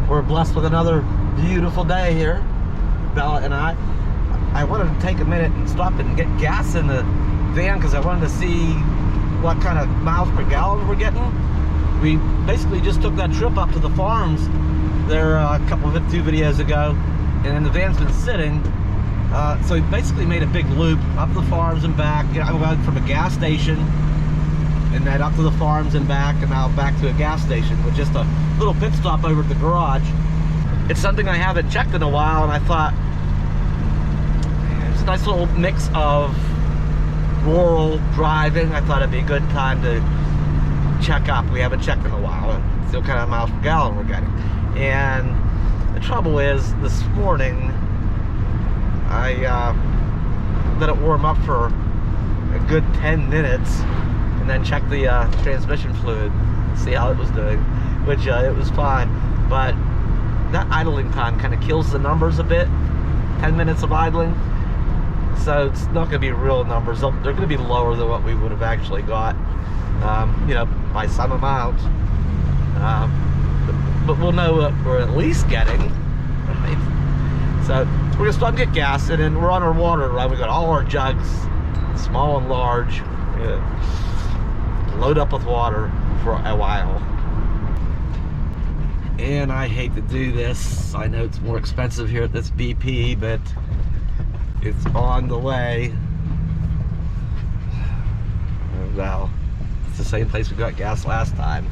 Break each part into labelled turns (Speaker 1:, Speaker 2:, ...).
Speaker 1: We're blessed with another beautiful day here, Bella and I. I wanted to take a minute and stop and get gas in the van because I wanted to see what kind of miles per gallon we're getting. We basically just took that trip up to the farms there a couple of 2 videos ago, and then the van's been sitting. So we basically made a big loop up the farms and back. I went from a gas station and then up to the farms and back, and now back to a gas station with just a little pit stop over at the garage. It's something I haven't checked in a while, and I thought it's a nice little mix of rural driving. I thought it'd be a good time to check up. We haven't checked in a while and see what kind of miles per gallon we're getting. And the trouble is, this morning I let it warm up for a good 10 minutes and then check the transmission fluid, see how it was doing, which it was fine. But that idling time kind of kills the numbers a bit. 10 minutes of idling, so it's not going to be real numbers. They're going to be lower than what we would have actually got, you know, by some amount. But we'll know what we're at least getting, right? So we're going to stop and get gas, and then we're on our water run. We got all our jugs, small and large. Load up with water for a while. And I hate to do this. I know it's more expensive here at this BP, but it's on the way. Well, it's the same place we got gas last time,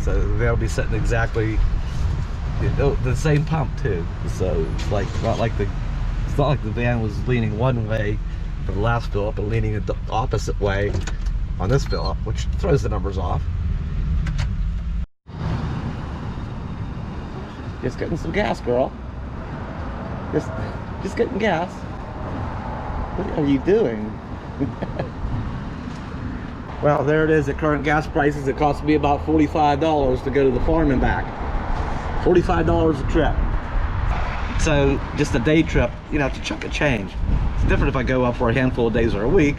Speaker 1: so they'll be sitting exactly the same pump too. So it's like it's not like the van was leaning one way for the last fill up, but leaning the opposite way on this fill up, which throws the numbers off. Just getting some gas, girl. Just getting gas. What are you doing? Well, there it is at current gas prices. It cost me about $45 to go to the farm and back. $45 a trip. So just a day trip, you know, it's a chunk of change. It's different if I go up for a handful of days or a week,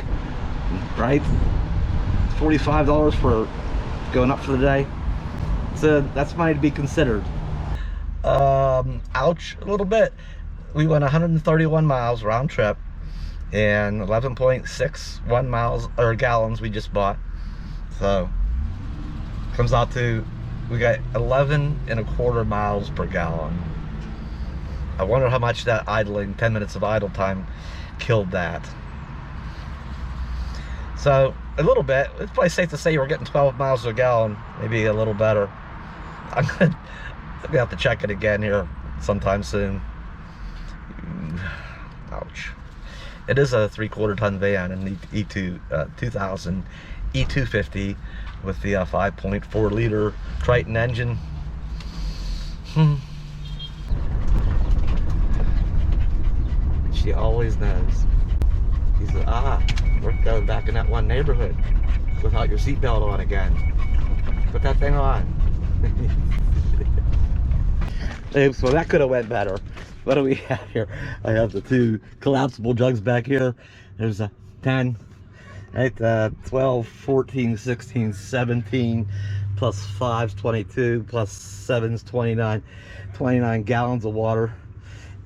Speaker 1: right? $45 for going up for the day. So that's money to be considered. Ouch, a little bit. We went 131 miles round trip and 11.61 miles or gallons we just bought. So comes out to, we got 11.25 miles per gallon. I wonder how much that idling, 10 minutes of idle time, killed that. So a little bit. It's probably safe to say we're getting 12 miles a gallon, maybe a little better. I'm gonna have to check it again here sometime soon. Ouch. It is a 3/4 ton van, an E2 2000 E250 with the 5.4 liter Triton engine. She always knows. He said, we're going back in that one neighborhood without your seatbelt on again. Put that thing on. So that could have went better. What do we have here? I have the 2 collapsible jugs back here. There's a 10, right? 12, 14, 16, 17, plus 5's 22, plus 7's 29. 29 gallons of water.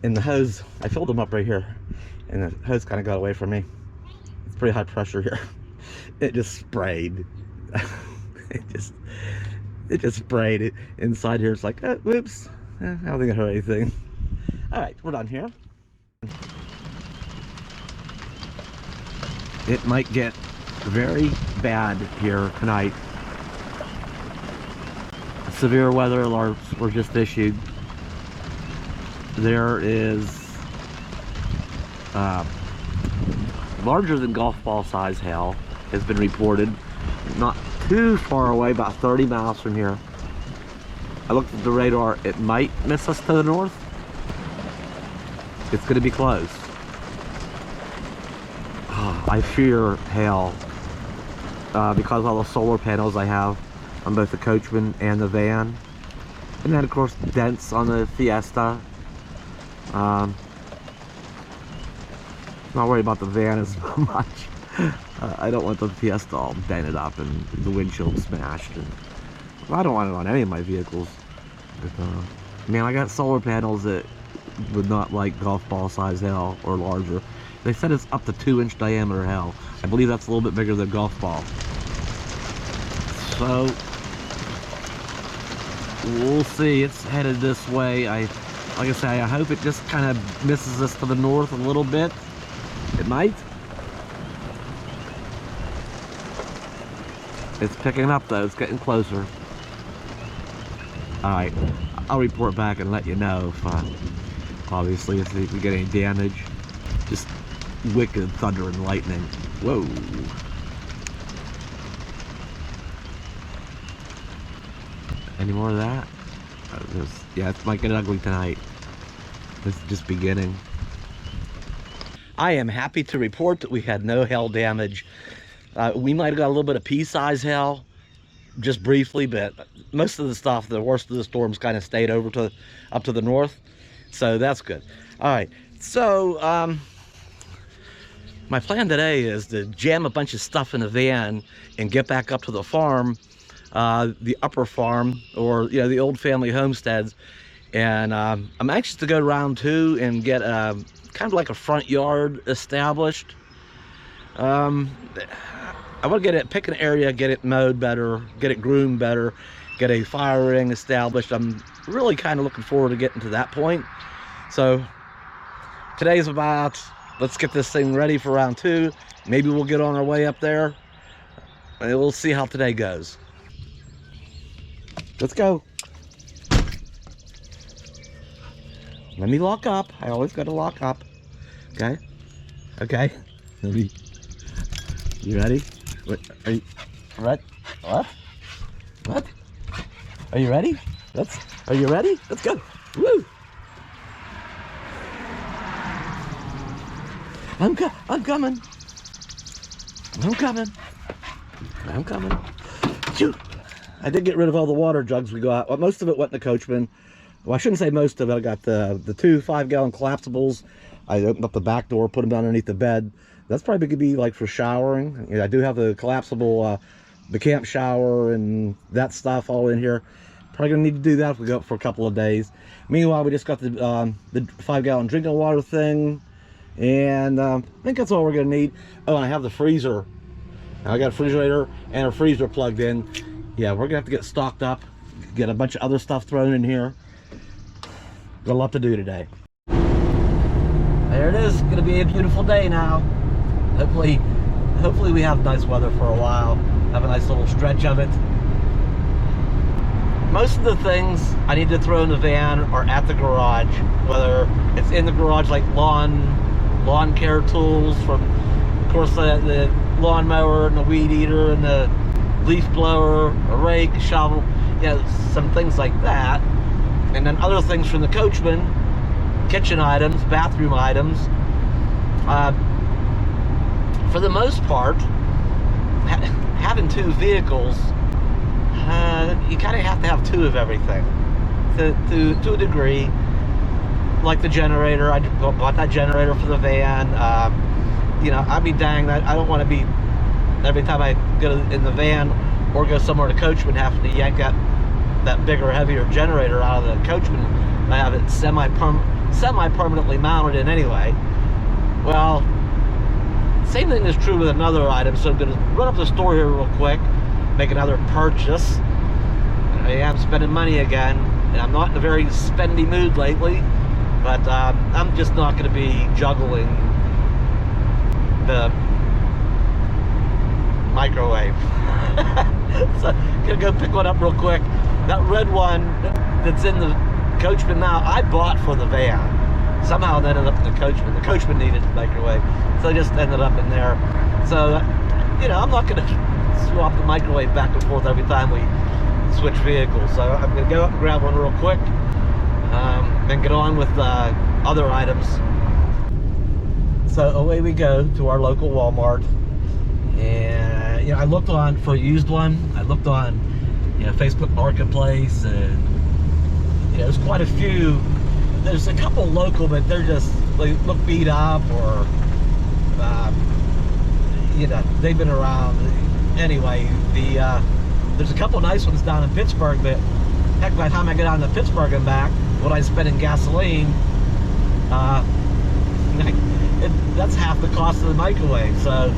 Speaker 1: And the hose, I filled them up right here, and the hose kind of got away from me. It's pretty high pressure here. It just sprayed. it just sprayed it inside here. It's like, whoops. I don't think I heard anything. All right, we're done here. It might get very bad here tonight. Severe weather alerts were just issued. There is larger than golf ball size hail has been reported, not too far away, about 30 miles from here. I looked at the radar, it might miss us to the north. It's going to be close. I fear hail because of all the solar panels I have on both the Coachman and the van, and then of course dents on the Fiesta. Not worried about the van as much. I don't want the Fiesta all dented up and the windshield smashed. And, well, I don't want it on any of my vehicles. But, Man, I got solar panels that would not like golf ball size hail or larger. They said it's up to 2-inch diameter hail. I believe that's a little bit bigger than a golf ball. So we'll see. It's headed this way. Like I say, I hope it just kind of misses us to the north a little bit. It might. It's picking up though. It's getting closer. All right, I'll report back and let you know if obviously if we get any damage. Just wicked thunder and lightning. Whoa. Any more of that? Yeah, it might get ugly tonight. This is just beginning. I am happy to report that we had no hail damage. We might have got a little bit of pea-size hail, just briefly, but most of the stuff, the worst of the storms, kind of stayed over up to the north, so that's good. All right, so my plan today is to jam a bunch of stuff in the van and get back up to the farm, the upper farm, or the old family homesteads, and I'm anxious to go around too and get kind of like a front yard established. I want to pick an area, get it mowed better, get it groomed better, get a fire ring established. I'm really kind of looking forward to getting to that point. So today's about, let's get this thing ready for round 2. Maybe we'll get on our way up there, and we'll see how today goes. Let's go. Let me lock up. I always got to lock up. Okay? Okay. You ready? What? Are you ready? What? What? Are you ready? Are you ready? Let's go. Woo! I'm coming. I'm coming. I'm coming. Shoot! I did get rid of all the water jugs we got. Well, most of it went in the coachman. Well, I shouldn't say most of it. I got the 2 5-gallon collapsibles. I opened up the back door, put them underneath the bed. That's probably gonna be like for showering. I do have the collapsible, the camp shower and that stuff all in here. Probably gonna need to do that if we go up for a couple of days. Meanwhile, we just got the 5-gallon drinking water thing, and I think that's all we're gonna need. Oh, and I have the freezer. I got a refrigerator and a freezer plugged in. Yeah, we're gonna have to get stocked up, get a bunch of other stuff thrown in here. Got a lot to do today. There it is. Gonna be a beautiful day now. Hopefully we have nice weather for a while. Have a nice little stretch of it. Most of the things I need to throw in the van are at the garage, whether it's in the garage like lawn care tools, from of course the lawn mower and the weed eater and the leaf blower, a rake, a shovel, some things like that. And then other things from the coachman, kitchen items, bathroom items. For the most part, having 2 vehicles, you kind of have to have 2 of everything to a degree. Like the generator, I bought that generator for the van. I'd be dang, I don't want to be, every time I go in the van or go somewhere to coachman, having to yank that bigger, heavier generator out of the coachman. I have it semi-permanently mounted in anyway. Well, same thing is true with another item. So I'm going to run up the store here real quick, make another purchase. I am spending money again, and I'm not in a very spendy mood lately, but I'm just not going to be juggling the microwave. So I'm going to go pick one up real quick. That red one that's in the coachman now, I bought for the van. Somehow it ended up in the coachman. The coachman needed a microwave, so I just ended up in there. So, I'm not going to swap the microwave back and forth every time we switch vehicles. So I'm going to go up and grab one real quick, and get on with other items. So away we go to our local Walmart, and I looked on for a used one. I looked on Facebook Marketplace, and there's quite a few. There's a couple local, but they look beat up, or they've been around. Anyway, there's a couple nice ones down in Pittsburgh, but Heck, by the time I get down to Pittsburgh and back, what I spend in gasoline, that's half the cost of the microwave. So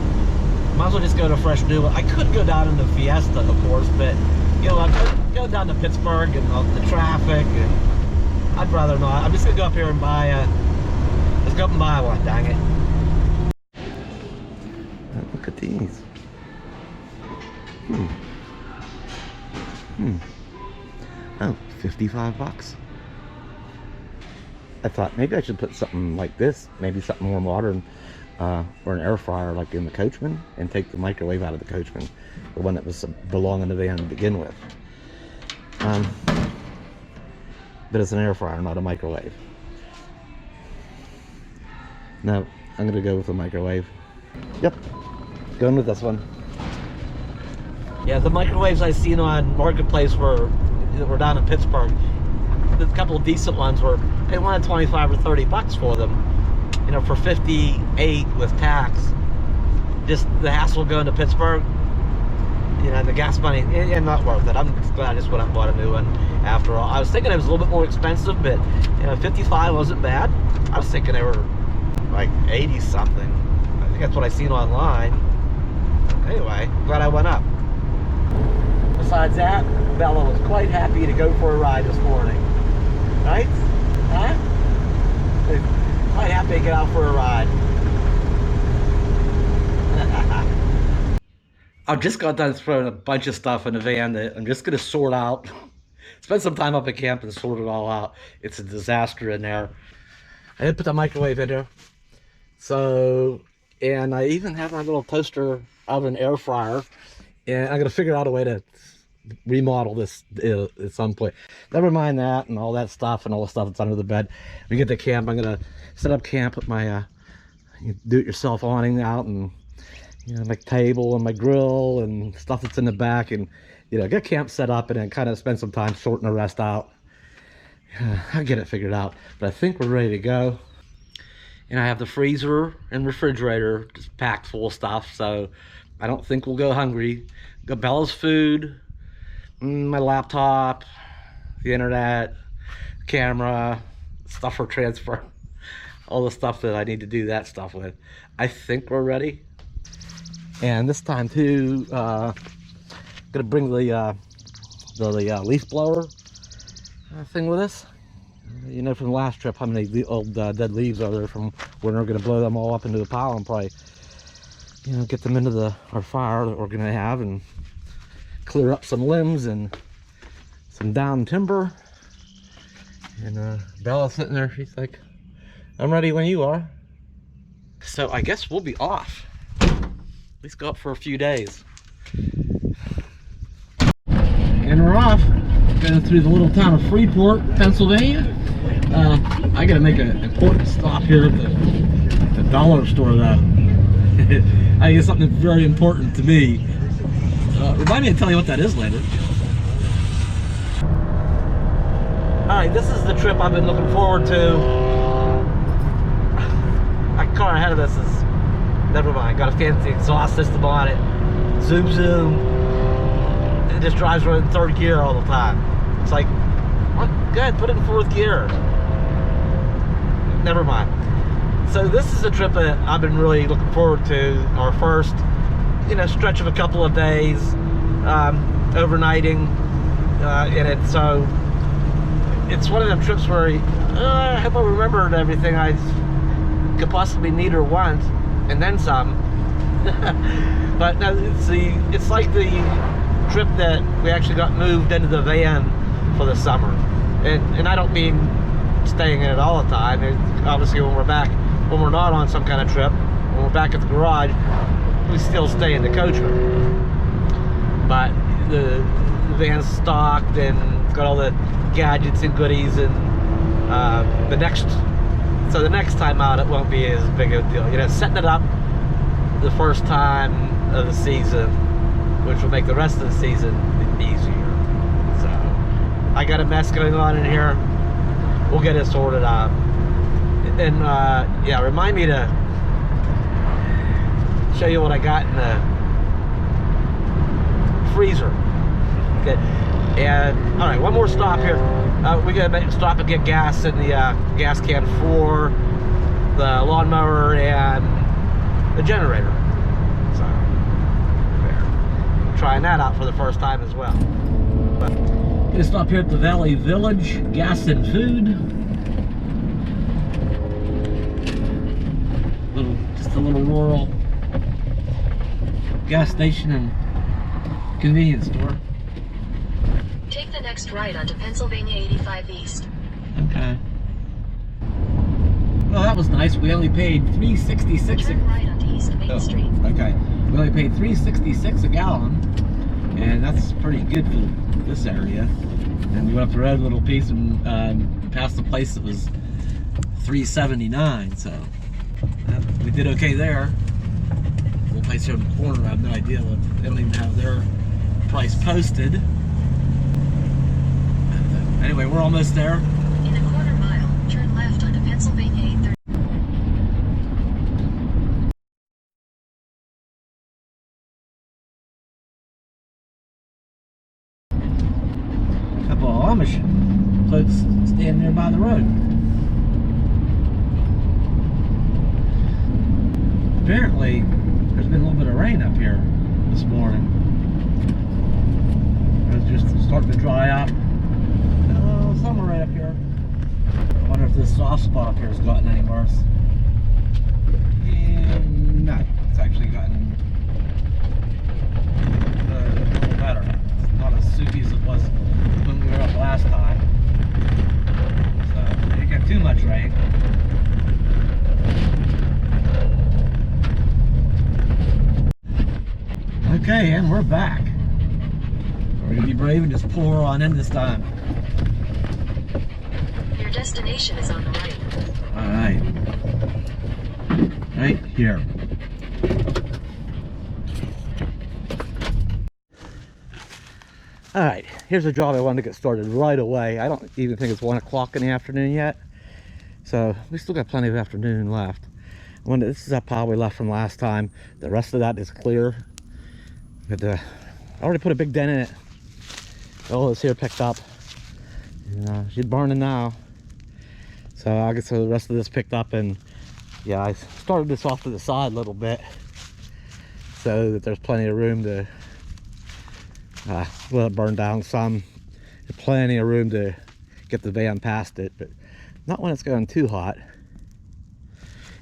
Speaker 1: might as well just go to a fresh new one. I could go down in the Fiesta, of course, but you know, I could go down to Pittsburgh and the traffic, and I'd rather not. I'm just gonna go up here and buy let's go up and buy one, dang it. Look at these. Oh, 55 bucks. I thought maybe I should put something like this, maybe something more modern, or an air fryer like in the Coachman, and take the microwave out of the Coachman, the one that was belonging in the van to begin with. But it's an air fryer, not a microwave. No, I'm gonna go with the microwave. Yep, going with this one. Yeah, the microwaves I've seen on Marketplace were down in Pittsburgh. A couple of decent ones were, they wanted 25 or 30 bucks for them. You know, for 58 with tax. Just the hassle of going to Pittsburgh, you know, and the gas money, and not worth it. I'm glad I just went out and bought a new one after all. I was thinking it was a little bit more expensive, but you know, 55 wasn't bad. I was thinking they were like 80 something. I think that's what I seen online. Anyway, glad I went up. Besides that, Bella was quite happy to go for a ride this morning. Right? Huh? Quite happy to get out for a ride. I've just got done throwing a bunch of stuff in the van that I'm just going to sort out. Spend some time up at camp and sort it all out. It's a disaster in there. I did put the microwave in there. So, and I even have my little toaster oven air fryer. And I'm going to figure out a way to remodel this at some point. Never mind that and all that stuff and all the stuff that's under the bed. When we get to camp, I'm going to set up camp with my do-it-yourself awning out, and you know, my table and my grill and stuff that's in the back, and you know, get camp set up and then kind of spend some time sorting the rest out. I'll get it figured out, but I think we're ready to go. And I have the freezer and refrigerator just packed full of stuff, so I don't think we'll go hungry. Got Bella's food, my laptop, the internet, camera, stuff for transfer, all the stuff that I need to do that stuff with. I think we're ready. And this time too, gonna bring the leaf blower thing with us. You know from the last trip how many old dead leaves are there from when we're gonna blow them all up into the pile and probably, you know, get them into our fire that we're gonna have and clear up some limbs and some down timber. And Bella's sitting there, she's like, I'm ready when you are. So I guess we'll be off. At least go up for a few days. And we're off. Going through the little town of Freeport, Pennsylvania. I gotta make an important stop here at the dollar store though. I think it's something very important to me. Remind me to tell you what that is later. Alright, this is the trip I've been looking forward to. My car ahead of us is, never mind, got a fancy exhaust system on it. Zoom zoom. It just drives around in third gear all the time. It's like, what? Good, put it in fourth gear. Never mind. So this is a trip that I've been really looking forward to. Our first, you know, stretch of a couple of days, overnighting in it. So it's one of them trips where I hope I remembered everything I could possibly need or want, and then some. But no, it's like the trip that we actually got moved into the van for the summer, and I don't mean staying in it all the time. Obviously when we're not on some kind of trip, when we're back at the garage, we still stay in the Coachman. But the van's stocked and it's got all the gadgets and goodies, and the next time out it won't be as big a deal. You know, setting it up the first time of the season, which will make the rest of the season easier. So I got a mess going on in here. We'll get it sorted out. And yeah, remind me to show you what I got in the freezer. Okay. And all right, one more stop here. We gotta stop and get gas in the gas can for the lawnmower and the generator. So there, trying that out for the first time as well. Gonna stop here at the Valley Village Gas and Food. Just a little rural gas station and convenience store.
Speaker 2: Take the next right onto Pennsylvania 85 East.
Speaker 1: Okay. Well, that was nice. We only paid $3.66.
Speaker 2: Turn right onto East Main Street.
Speaker 1: Okay. We only paid $3.66 a gallon, and that's pretty good for this area. And we went up the road a little piece and past the place that was $3.79. So we did okay there. Little place here in the corner. I have no idea what they don't even have their price posted. Anyway, we're almost there.
Speaker 2: In a quarter mile, turn left onto Pennsylvania 830.
Speaker 1: A couple of Amish folks standing there by the road. Apparently, there's been a little bit of rain up here this morning. It's just starting to dry up. Somewhere right up here. I wonder if this soft spot up here has gotten any worse. And no, it's actually gotten a little better. It's not as soupy as it was when we were up last time. So, you didn't get too much rain. Okay, and we're back. We're gonna be brave and just pour on in this time.
Speaker 2: Your destination is on the right.
Speaker 1: All right. Right here. All right, here's a job I wanted to get started right away. I don't even think it's 1 o'clock in the afternoon yet. So we still got plenty of afternoon left. This is that pile we left from last time. The rest of that is clear. But I already put a big dent in it. All this here picked up. She's burning now. So I'll get the rest of this picked up, and yeah, I started this off to the side a little bit so that there's plenty of room to let it burn down some. There's plenty of room to get the van past it, but not when it's going too hot.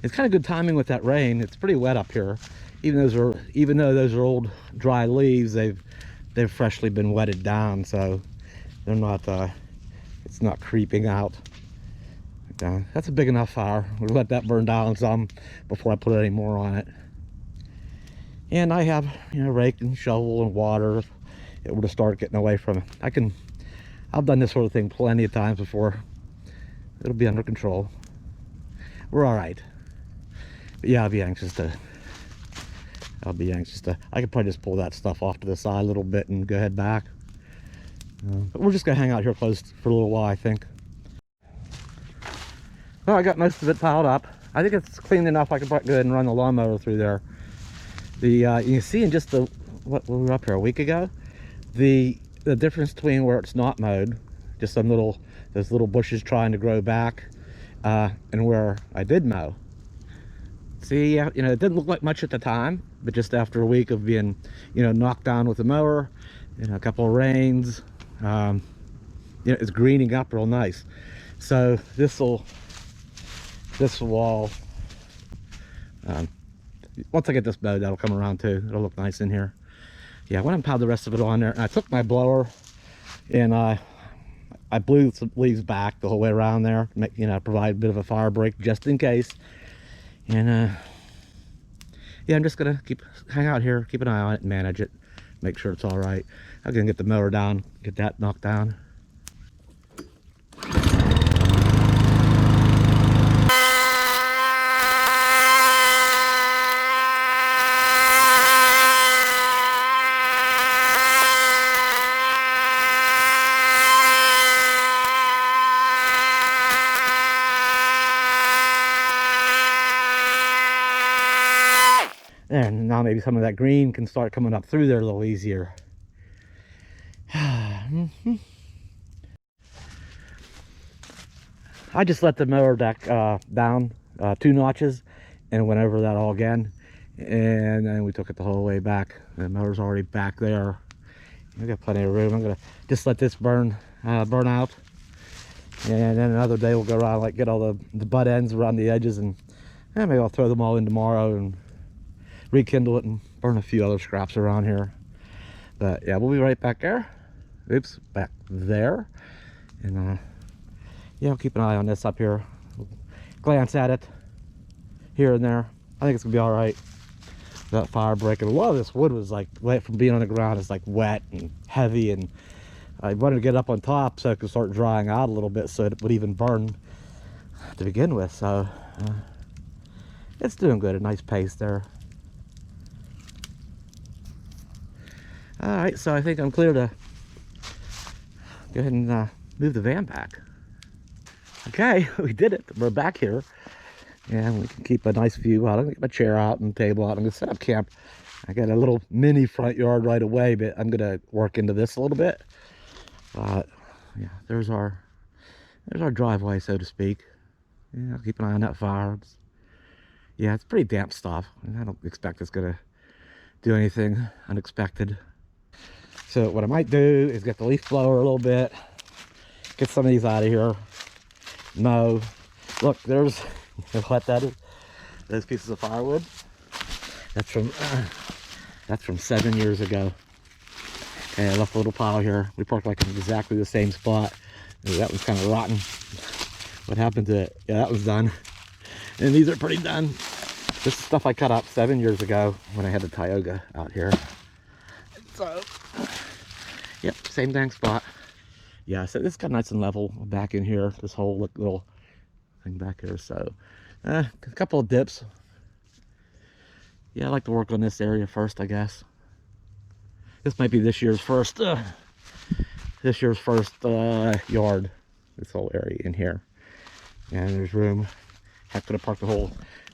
Speaker 1: It's kind of good timing with that rain. It's pretty wet up here. Even though those are old dry leaves, they've freshly been wetted down, so they're not it's not creeping out. That's a big enough fire. We'll let that burn down some before I put any more on it. And I have, rake and shovel and water if it were to start getting away from it. I've done this sort of thing plenty of times before. It'll be under control. We're all right. But yeah, I'll be anxious to, I could probably just pull that stuff off to the side a little bit and go head back. But we're just gonna hang out here close for a little while, I think. Well, I got most of it piled up. I think it's clean enough. I can go ahead and run the lawnmower through there. You can see in just what we were up here a week ago, the difference between where it's not mowed, just those little bushes trying to grow back, and where I did mow. See, it didn't look like much at the time, but just after a week of being, knocked down with the mower, a couple of rains, it's greening up real nice. So this will all, once I get this mowed, that'll come around too. It'll look nice in here. Yeah, I went and piled the rest of it on there, and I took my blower and I blew some leaves back the whole way around there to make, provide a bit of a fire break just in case. And yeah, I'm just gonna hang out here, keep an eye on it and manage it, make sure it's all right. I'm gonna get the mower down, get that knocked down. And now maybe some of that green can start coming up through there a little easier. I just let the mower deck down 2 notches and went over that all again, and then we took it the whole way back. The mower's already back there. We got plenty of room. I'm gonna just let this burn out, and then another day we'll go around, like get all the butt ends around the edges, and maybe I'll throw them all in tomorrow and rekindle it and burn a few other scraps around here. But yeah, we'll be right back there. Oops, back there. And yeah, I'll keep an eye on this up here. Glance at it here and there. I think it's gonna be all right. That fire breaking. A lot of this wood was like wet from being on the ground. It's like wet and heavy, and I wanted to get up on top so it could start drying out a little bit so it would even burn to begin with. So it's doing good, a nice pace there. All right, so I think I'm clear to go ahead and move the van back. Okay, we did it. We're back here, and we can keep a nice view out. I'm gonna get my chair out and table out. I'm gonna set up camp. I got a little mini front yard right away, but I'm gonna work into this a little bit. Yeah, there's our driveway, so to speak. Yeah, I'll keep an eye on that fire. Yeah, it's pretty damp stuff. I don't expect it's gonna do anything unexpected. So what I might do is get the leaf blower a little bit, get some of these out of here, mow. Look, there's what that is. Those pieces of firewood. That's from 7 years ago. Okay, I left a little pile here. We parked like in exactly the same spot. That was kind of rotten. What happened to it? Yeah, that was done. And these are pretty done. This is stuff I cut up 7 years ago when I had the Tioga out here. So, yep, same dang spot. Yeah, so this got nice and level back in here. This whole little thing back here. So, a couple of dips. Yeah, I like to work on this area first, I guess. This might be this year's first yard. This whole area in here. And there's room. I could have parked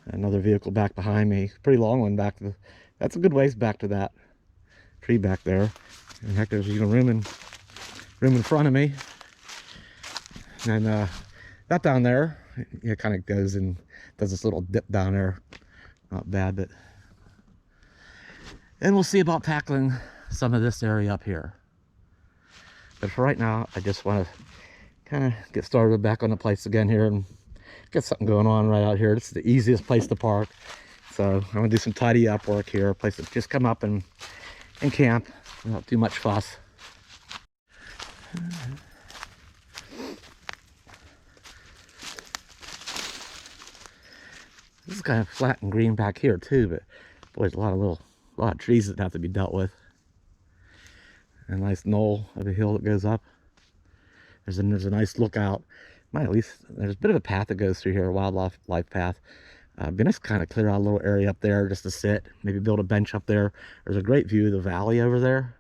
Speaker 1: another vehicle back behind me. Pretty long one back to that's a good ways back to that tree back there. And heck, there's room in front of me. And that down there, it kind of goes and does this little dip down there. Not bad, but and we'll see about tackling some of this area up here. But for right now, I just want to kind of get started back on the place again here and get something going on right out here. This is the easiest place to park. So I'm gonna do some tidy up work here, a place to just come up and camp without too much fuss. This is kind of flat and green back here too, but boy, there's a lot of trees that have to be dealt with. A nice knoll of a hill that goes up. There's a nice lookout. There's a bit of a path that goes through here, a wildlife path. It'd be nice to kind of clear out a little area up there just to sit, maybe build a bench up there. There's a great view of the valley over there.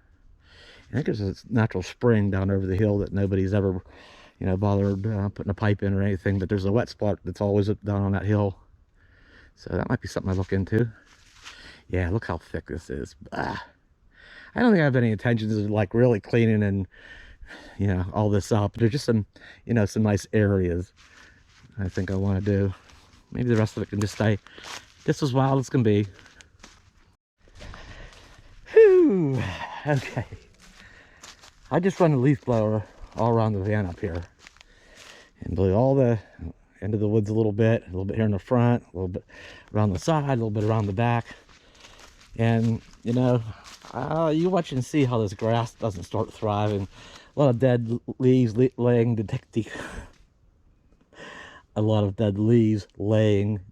Speaker 1: I think there's a natural spring down over the hill that nobody's ever, bothered putting a pipe in or anything, but there's a wet spot that's always down on that hill. So that might be something I look into. Yeah, look how thick this is. I don't think I have any intentions of like really cleaning and all this up. There's just some some nice areas I think I want to do. Maybe the rest of it can just stay just as wild as can be. Whew. Okay, I just run the leaf blower all around the van up here and blew all the into the woods a little bit here in the front, a little bit around the side, a little bit around the back. And you watch and see how this grass doesn't start thriving. A lot of dead leaves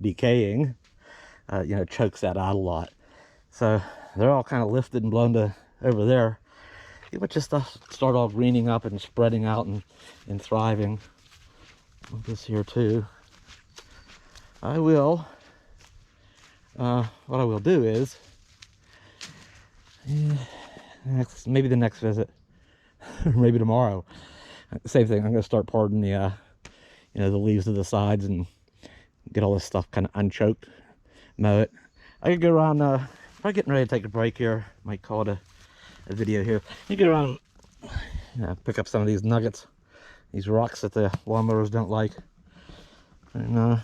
Speaker 1: decaying, chokes that out a lot. So they're all kind of lifted and blown to over there. You watch this stuff start all greening up and spreading out and thriving. This here too. What I will do is maybe the next visit or maybe tomorrow, same thing. I'm going to start parting the the leaves of the sides and get all this stuff kind of unchoked, mow it. I could go around probably getting ready to take a break here, might call it a video here. You get around, pick up some of these nuggets, these rocks that the lawnmowers don't like. And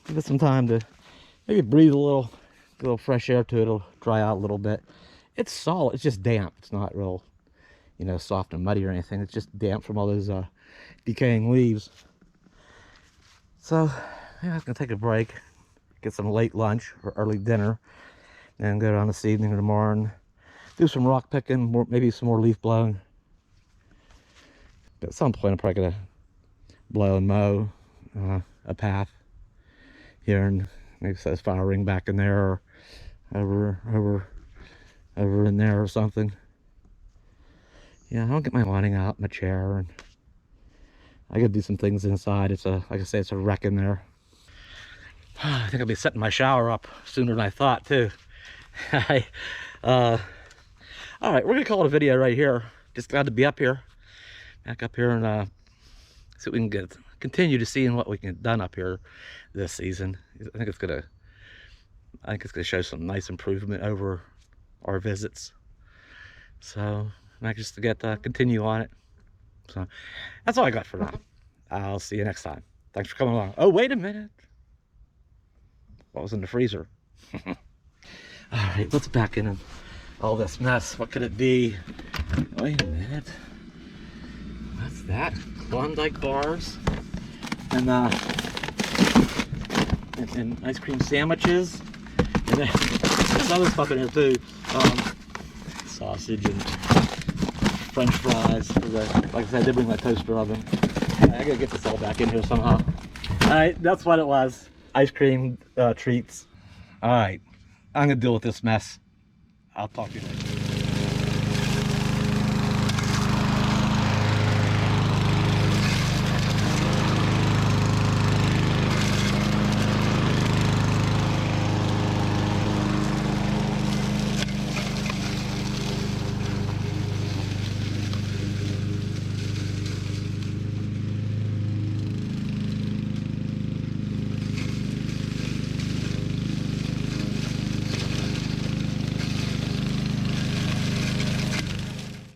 Speaker 1: give it some time to maybe breathe a little fresh air to it. It'll dry out a little bit. It's solid. It's just damp. It's not real, soft and muddy or anything. It's just damp from all those decaying leaves. So, yeah, I'm gonna take a break, get some late lunch or early dinner, and go down this evening or tomorrow and do some rock picking, maybe some more leaf blowing. But at some point, I'm probably gonna blow and mow a path here, and maybe set a fire ring back in there, or over in there or something. Yeah, I'll get my awning out, my chair, and I gotta do some things inside. It's like I say, it's a wreck in there. I think I'll be setting my shower up sooner than I thought too. All right, we're gonna call it a video right here. Just glad to be up here, back up here, and see what we can continue to seeing what we can get done up here this season. I think it's gonna show some nice improvement over our visits. So I just to get continue on it. So that's all I got for now. I'll see you next time. Thanks for coming along. Oh, wait a minute. What was in the freezer? All right, let's back in all this mess. What could it be? Wait a minute. What's that? Klondike bars and ice cream sandwiches. And then there's other stuff in here too. Sausage and French fries. Like I said, I did bring my toaster oven. I gotta get this all back in here somehow. All right, that's what it was. Ice cream treats. All right, I'm gonna deal with this mess. I'll talk to you later.